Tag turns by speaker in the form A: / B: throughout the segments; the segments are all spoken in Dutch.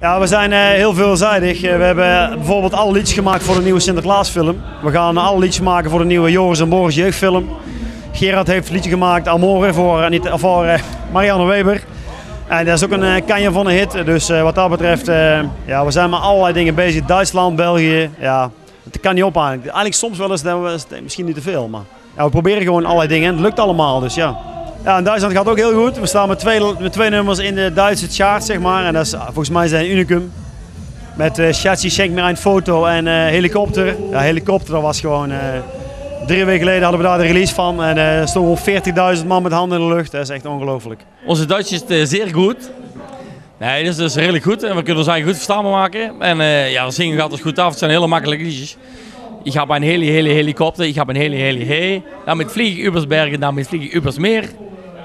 A: Ja, we zijn heel veelzijdig. We hebben bijvoorbeeld alle liedjes gemaakt voor de nieuwe Sinterklaasfilm. We gaan alle liedjes maken voor de nieuwe Joris en Boris jeugdfilm. Gerard heeft een liedje gemaakt, Amore, voor Marianne Weber. En dat is ook een kanje van een hit. Dus wat dat betreft, ja, we zijn met allerlei dingen bezig. Duitsland, België, ja, het kan niet op eigenlijk. Eigenlijk soms wel eens, misschien niet te veel, maar ja, we proberen gewoon allerlei dingen en het lukt allemaal, dus ja. Ja, in Duitsland gaat het ook heel goed. We staan met twee nummers in de Duitse chart, zeg maar. En dat is volgens mij zijn unicum. Met Schatzi, schenk me een foto en Helikopter. Ja, Helikopter, dat was gewoon... 3 weken geleden hadden we daar de release van. En er stonden 40.000 man met handen in de lucht. Dat is echt ongelooflijk.
B: Onze Duits is zeer goed. Nee, dat is dus redelijk goed. En we kunnen ons eigenlijk goed verstaanbaar maken. En ja, het zingen gaat dus goed af. Het zijn hele makkelijke liedjes. Ik heb een hele Helikopter. Ik heb een hele. Damit vlieg ik übers Bergen, damit vlieg ik übers Meer.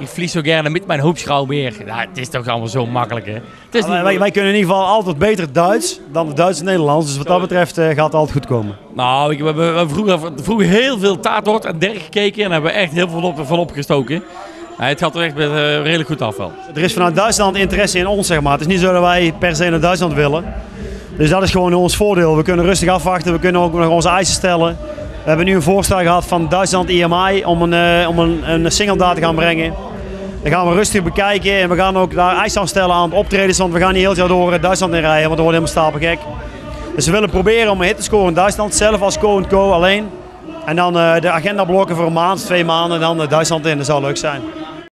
B: Ik vlieg zo gerne met mijn hoopschouwmeer. Ja, het is toch allemaal zo makkelijk, hè? Het is
A: wij kunnen in ieder geval altijd beter Duits dan de Duits en Nederlands. Dus wat dat betreft gaat het altijd goed komen.
B: Nou, we hebben vroeger heel veel Tatort en Derg gekeken en hebben we echt heel veel van opgestoken. Ja, het gaat er echt redelijk goed af wel.
A: Er is vanuit Duitsland interesse in ons, zeg maar. Het is niet zo dat wij per se naar Duitsland willen. Dus dat is gewoon ons voordeel. We kunnen rustig afwachten, we kunnen ook nog onze eisen stellen. We hebben nu een voorstel gehad van Duitsland EMI om een single daar te gaan brengen. Dan gaan we rustig bekijken en we gaan ook daar eisen aan stellen aan het optredens, want we gaan niet heel het jaar door Duitsland in rijden, want dat wordt helemaal stapelgek. Dus we willen proberen om een hit te scoren in Duitsland, zelf als Co alleen. En dan de agenda blokken voor een maand, 2 maanden en dan Duitsland in, dat zou leuk zijn.